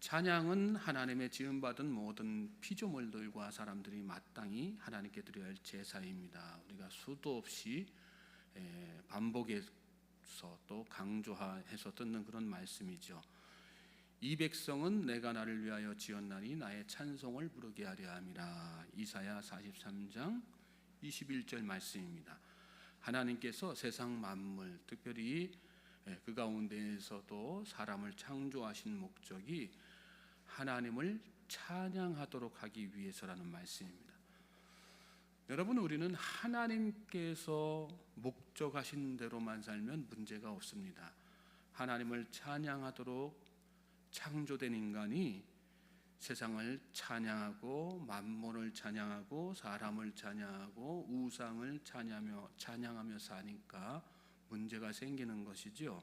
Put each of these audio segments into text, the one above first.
찬양은 하나님의 지음받은 모든 피조물들과 사람들이 마땅히 하나님께 드려야 할 제사입니다. 우리가 수도 없이 반복해서 또 강조해서 듣는 그런 말씀이죠. 이 백성은 내가 나를 위하여 지었나니 나의 찬송을 부르게 하려 함이라. 이사야 43장 21절 말씀입니다. 하나님께서 세상 만물, 특별히 그 가운데에서도 사람을 창조하신 목적이 하나님을 찬양하도록 하기 위해서라는 말씀입니다. 여러분, 우리는 하나님께서 목적하신 대로만 살면 문제가 없습니다. 하나님을 찬양하도록 창조된 인간이 세상을 찬양하고 만물을 찬양하고 사람을 찬양하고 우상을 찬양하며 사니까 문제가 생기는 것이죠.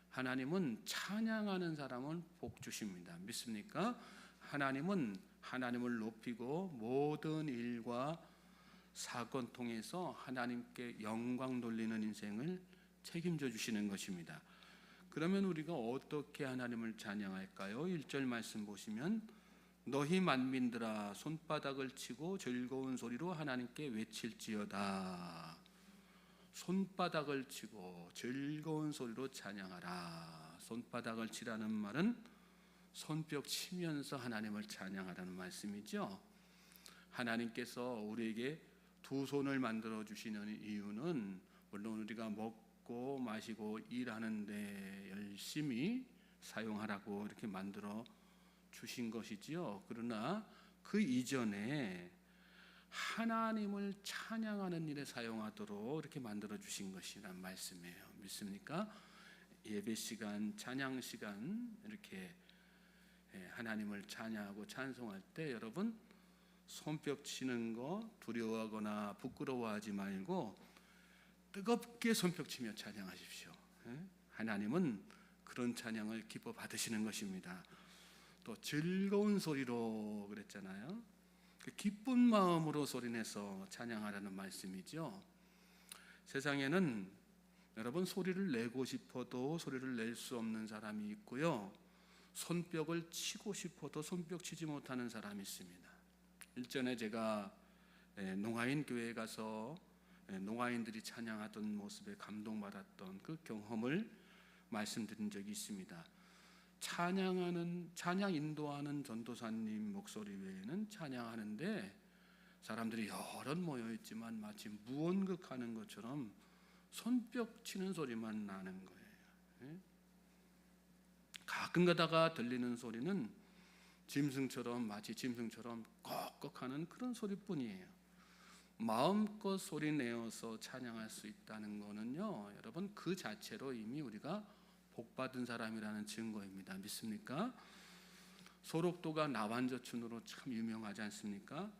하나님은 찬양하는 사람은 복 주십니다. 믿습니까? 하나님은 하나님을 높이고 모든 일과 사건 통해서 하나님께 영광 돌리는 인생을 책임져 주시는 것입니다. 그러면 우리가 어떻게 하나님을 찬양할까요? 1절 말씀 보시면 너희 만민들아 손바닥을 치고 즐거운 소리로 하나님께 외칠지어다. 손바닥을 치고 즐거운 소리로 찬양하라. 손바닥을 치라는 말은 손뼉 치면서 하나님을 찬양하라는 말씀이죠. 하나님께서 우리에게 두 손을 만들어 주시는 이유는 물론 우리가 먹고 마시고 일하는데 열심히 사용하라고 이렇게 만들어 주신 것이지요. 그러나 그 이전에 하나님을 찬양하는 일에 사용하도록 이렇게 만들어 주신 것이란 말씀이에요. 믿습니까? 예배 시간, 찬양 시간 이렇게 하나님을 찬양하고 찬송할 때 여러분 손뼉 치는 거 두려워하거나 부끄러워하지 말고 뜨겁게 손뼉 치며 찬양하십시오. 하나님은 그런 찬양을 기뻐 받으시는 것입니다. 또 즐거운 소리로 그랬잖아요. 그 기쁜 마음으로 소리내서 찬양하라는 말씀이죠. 세상에는 여러분 소리를 내고 싶어도 소리를 낼 수 없는 사람이 있고요, 손뼉을 치고 싶어도 손뼉 치지 못하는 사람이 있습니다. 일전에 제가 농아인 교회에 가서 농아인들이 찬양하던 모습에 감동받았던 그 경험을 말씀드린 적이 있습니다. 찬양 인도하는 전도사님 목소리 외에는 찬양하는데 사람들이 여럿 모여 있지만 마치 무언극하는 것처럼 손뼉 치는 소리만 나는 거예요. 가끔 가다가 들리는 소리는 마치 짐승처럼 꺽꺽하는 그런 소리뿐이에요. 마음껏 소리 내어서 찬양할 수 있다는 거는요, 여러분 그 자체로 이미 우리가 복받은 사람이라는 증거입니다. 믿습니까? 소록도가 나완저춘으로 참 유명하지 않습니까?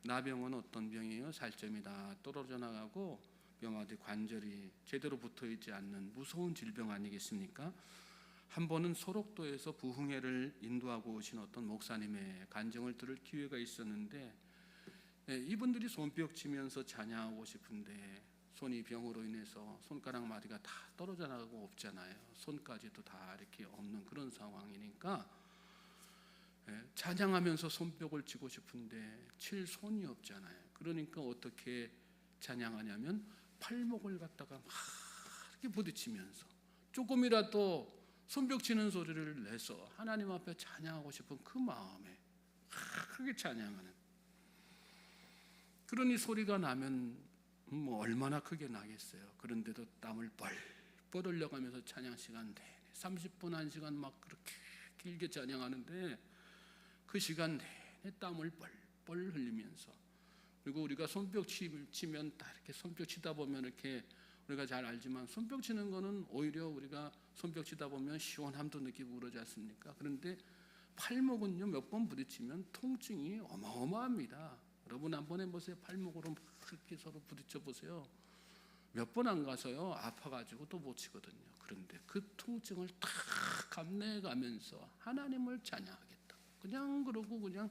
나병은 어떤 병이에요? 살점이 다 떨어져 나가고 뼈마디 관절이 제대로 붙어있지 않는 무서운 질병 아니겠습니까? 한 번은 소록도에서 부흥회를 인도하고 오신 어떤 목사님의 간증을 들을 기회가 있었는데 이분들이 손뼉 치면서 찬양하고 싶은데 손이 병으로 인해서 손가락 마디가 다 떨어져 나가고 없잖아요. 손까지도 다 이렇게 없는 그런 상황이니까 찬양하면서 손뼉을 치고 싶은데 칠 손이 없잖아요. 그러니까 어떻게 찬양하냐면 팔목을 갖다가 막 이렇게 부딪히면서 조금이라도 손뼉 치는 소리를 내서 하나님 앞에 찬양하고 싶은 그 마음에 크게 찬양하는, 그러니 소리가 나면 얼마나 크게 나겠어요. 그런데도 땀을 뻘뻘 흘려가면서 찬양 시간 내내 30분 1시간 막 그렇게 길게 찬양하는데 그 시간 내내 땀을 뻘뻘 흘리면서, 그리고 우리가 손뼉 치면 딱 이렇게 손뼉 치다 보면 이렇게 우리가 잘 알지만 손뼉 치는 거는 오히려 우리가 손뼉 치다 보면 시원함도 느끼고 그러지 않습니까? 그런데 팔목은요 몇 번 부딪히면 통증이 어마어마합니다. 여러분 한번 해보세요. 팔목으로 막 이렇게 서로 부딪혀 보세요. 몇 번 안 가서요 아파가지고 또 못 치거든요. 그런데 그 통증을 탁 감내가면서 하나님을 찬양하겠다. 그냥 그러고 그냥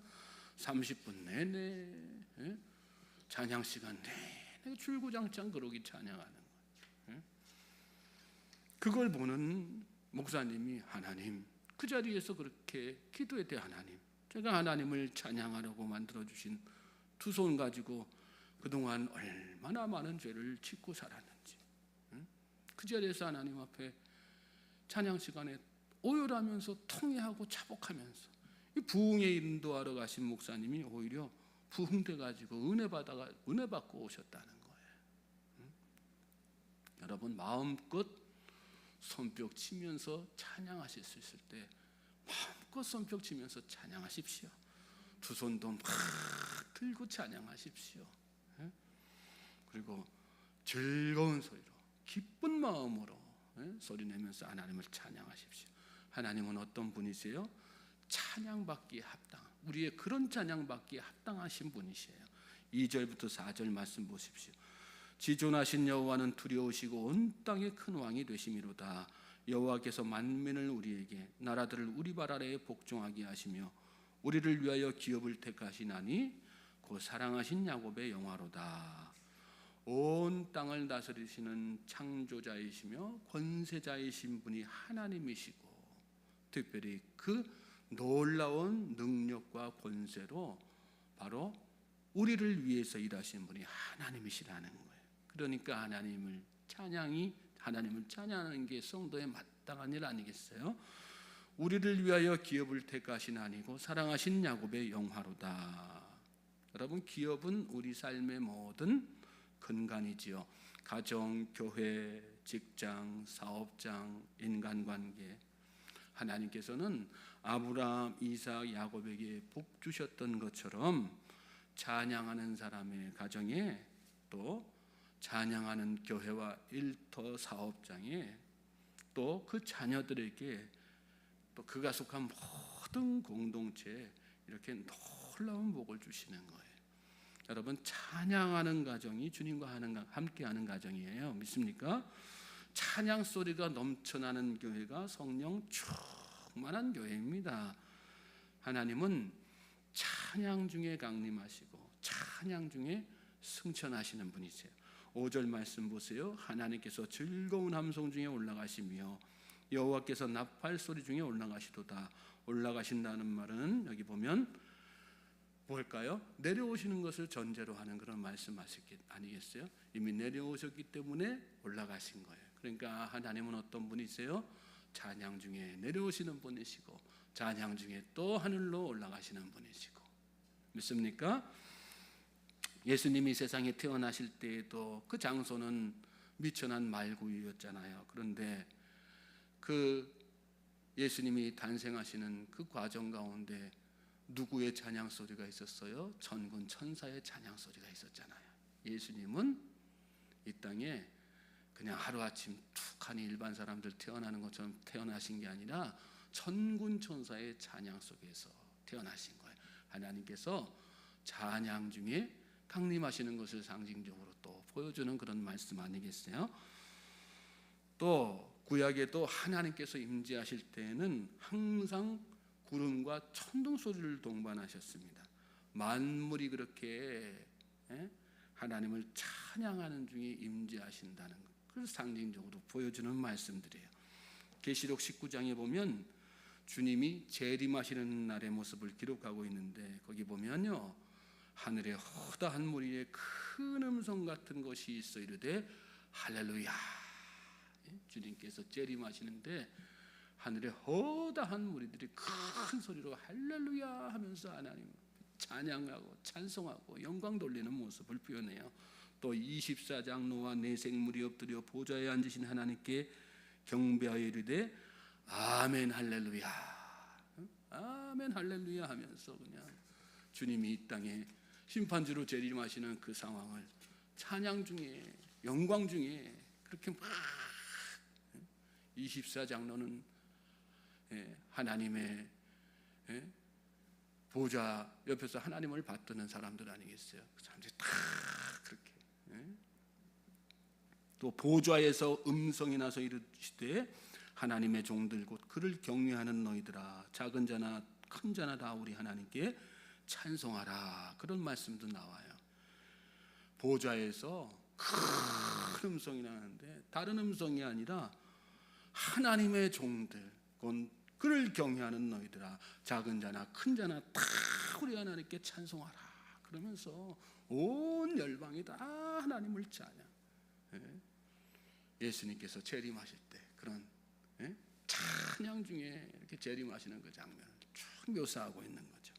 30분 내내 찬양 시간 내내 출구장창 그러기 찬양하는 거예요. 그걸 보는 목사님이 하나님 그 자리에서 그렇게 기도해야 돼. 하나님, 제가 하나님을 찬양하려고 만들어주신 두 손 가지고 그동안 얼마나 많은 죄를 짓고 살았는지, 그 자리에서 하나님 앞에 찬양 시간에 오열하면서 통회하고 자복하면서, 이 부흥에 인도하러 가신 목사님이 오히려 부흥돼 가지고 은혜 받고 오셨다는 거예요. 여러분, 마음껏 손뼉 치면서 찬양하실 수 있을 때 마음껏 손뼉 치면서 찬양하십시오. 두 손도 막 들고 찬양하십시오. 그리고 즐거운 소리로 기쁜 마음으로 소리내면서 하나님을 찬양하십시오. 하나님은 어떤 분이세요? 찬양받기에 합당한, 우리의 그런 찬양받기에 합당하신 분이세요. 2절부터 4절 말씀 보십시오. 지존하신 여호와는 두려우시고 온 땅의 큰 왕이 되심이로다. 여호와께서 만민을 우리에게, 나라들을 우리 발 아래에 복종하게 하시며 우리를 위하여 기업을 택하시나니 곧 사랑하신 야곱의 영화로다. 온 땅을 다스리시는 창조자이시며 권세자이신 분이 하나님이시고, 특별히 그 놀라운 능력과 권세로 바로 우리를 위해서 일하시는 분이 하나님이시라는 거예요. 그러니까 하나님을 찬양하는 게 성도의 마땅한 일 아니겠어요? 우리를 위하여 기업을 택하신 아니고 사랑하신 야곱의 영화로다. 여러분, 기업은 우리 삶의 모든 근간이지요. 가정, 교회, 직장, 사업장, 인간관계. 하나님께서는 아브라함, 이삭, 야곱에게 복 주셨던 것처럼 찬양하는 사람의 가정에, 또 찬양하는 교회와 일터 사업장에, 또 그 자녀들에게, 또 그가 속한 모든 공동체에 이렇게 놀라운 복을 주시는 거예요. 여러분, 찬양하는 가정이 주님과 함께하는 가정이에요. 믿습니까? 찬양 소리가 넘쳐나는 교회가 성령 충만한 교회입니다. 하나님은 찬양 중에 강림하시고 찬양 중에 승천하시는 분이세요. 5절 말씀 보세요. 하나님께서 즐거운 함성 중에 올라가시며 여호와께서 나팔 소리 중에 올라가시도다. 올라가신다는 말은 여기 보면 뭘까요? 내려오시는 것을 전제로 하는 그런 말씀하셨기 아니겠어요? 이미 내려오셨기 때문에 올라가신 거예요. 그러니까 하나님은 어떤 분이세요? 찬양 중에 내려오시는 분이시고 찬양 중에 또 하늘로 올라가시는 분이시고. 믿습니까? 예수님이 세상에 태어나실 때에도 그 장소는 미천한 말구유였잖아요. 그런데 그 예수님이 탄생하시는 그 과정 가운데 누구의 찬양 소리가 있었어요? 천군 천사의 찬양 소리가 있었잖아요. 예수님은 이 땅에 그냥 하루아침 툭하니 일반 사람들 태어나는 것처럼 태어나신 게 아니라 천군 천사의 찬양 속에서 태어나신 거예요. 하나님께서 찬양 중에 강림하시는 것을 상징적으로 또 보여주는 그런 말씀 아니겠어요? 또 구약에도 하나님께서 임재하실 때에는 항상 구름과 천둥 소리를 동반하셨습니다. 만물이 그렇게 하나님을 찬양하는 중에 임재하신다는 것, 그걸 상징적으로 보여주는 말씀들이에요. 계시록 19장에 보면 주님이 재림하시는 날의 모습을 기록하고 있는데, 거기 보면요, 하늘에 허다한 무리에 큰 음성 같은 것이 있어 이르되 할렐루야. 주님께서 재림하시는데 하늘에 허다한 무리들이 큰 소리로 할렐루야 하면서 하나님 찬양하고 찬송하고 영광 돌리는 모습을 표현해요. 또 24장 노아 네 생물이 엎드려 보좌에 앉으신 하나님께 경배하여 이르되 아멘 할렐루야, 아멘 할렐루야 하면서 그냥 주님이 이 땅에 심판주로 재림하시는 그 상황을 찬양 중에, 영광 중에 그렇게 막 24장로는 하나님의 보좌 옆에서 하나님을 받드는 사람들 아니겠어요? 그 사람들이 다 그렇게. 또 보좌에서 음성이 나서 이르시되 하나님의 종들 곧 그를 경외하는 너희들아, 작은 자나 큰 자나 다 우리 하나님께 찬송하라. 그런 말씀도 나와요. 보좌에서 큰 음성이 나는데 다른 음성이 아니라 하나님의 종들, 곧 그를 경외하는 너희들아, 작은 자나 큰 자나 다 우리 하나님께 찬송하라. 그러면서 온 열방이 다 하나님을 찬양. 예수님께서 재림하실 때 그런 찬양 중에 이렇게 재림하시는 그 장면을 쭉 묘사하고 있는 거죠.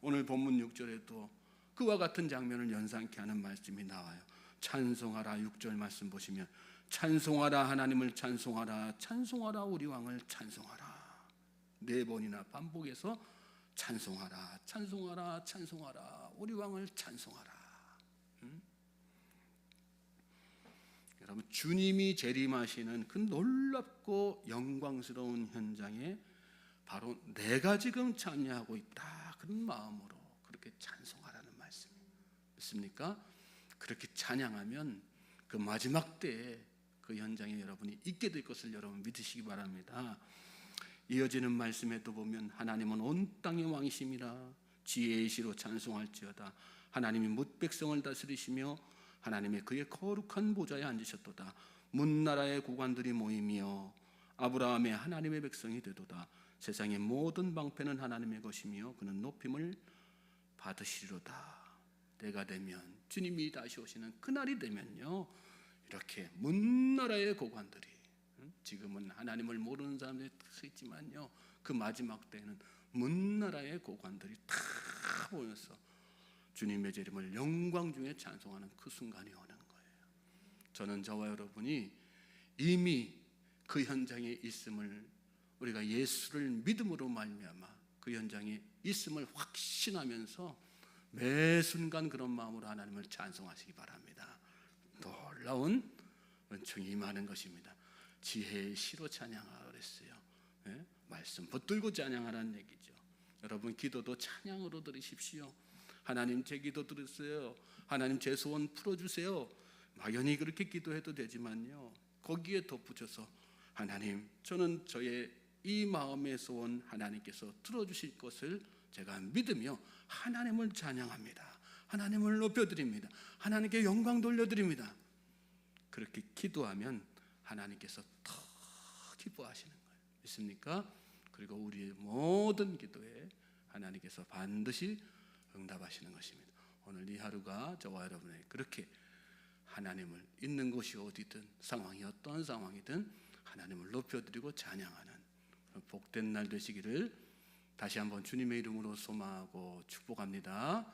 오늘 본문 6절에도 그와 같은 장면을 연상케 하는 말씀이 나와요. 찬송하라. 6절 말씀 보시면 찬송하라, 하나님을 찬송하라, 찬송하라, 우리 왕을 찬송하라. 4번이나 반복해서 찬송하라, 찬송하라, 찬송하라, 우리 왕을 찬송하라. 여러분, 주님이 재림하시는 그 놀랍고 영광스러운 현장에 바로 내가 지금 참여하고 있다, 그런 마음으로 그렇게 찬송하라는 말씀 믿습니까? 그렇게 찬양하면 그 마지막 때에 그 현장에 여러분이 있게 될 것을 여러분 믿으시기 바랍니다. 이어지는 말씀에도 보면 하나님은 온 땅의 왕이심이라 지혜의 시로 찬송할지어다. 하나님이 뭇 백성을 다스리시며 하나님의 그의 거룩한 보좌에 앉으셨도다. 문나라의 고관들이 모이며 아브라함의 하나님의 백성이 되도다. 세상의 모든 방패는 하나님의 것이며 그는 높임을 받으시리로다. 때가 되면, 주님이 다시 오시는 그날이 되면요, 이렇게 문나라의 고관들이, 지금은 하나님을 모르는 사람들이 있지만요, 그 마지막 때에는 문나라의 고관들이 다 모여서 주님의 재림을 영광 중에 찬송하는 그 순간이 오는 거예요. 저는 저와 여러분이 이미 그 현장에 있음을, 우리가 예수를 믿음으로 말미암아 그 현장에 있음을 확신하면서 매 순간 그런 마음으로 하나님을 찬송하시기 바랍니다. 놀라운 은총이 임하는 것입니다. 지혜의 시로 찬양하라 그랬어요. 말씀 붙들고 찬양하라는 얘기죠. 여러분, 기도도 찬양으로 드리십시오. 하나님, 제 기도 들으세요. 하나님, 제 소원 풀어주세요. 막연히 그렇게 기도해도 되지만요, 거기에 덧붙여서 하나님, 저는 저의 이 마음의 소원 하나님께서 들어주실 것을 제가 믿으며 하나님을 찬양합니다. 하나님을 높여드립니다. 하나님께 영광 돌려드립니다. 그렇게 기도하면 하나님께서 더 기뻐하시는 거예요. 믿습니까? 그리고 우리의 모든 기도에 하나님께서 반드시 응답하시는 것입니다. 오늘 이 하루가 저와 여러분의 그렇게 하나님을 있는 곳이 어디든, 상황이 어떤 상황이든 하나님을 높여드리고 찬양하는 복된 날 되시기를 다시 한번 주님의 이름으로 소망하고 축복합니다.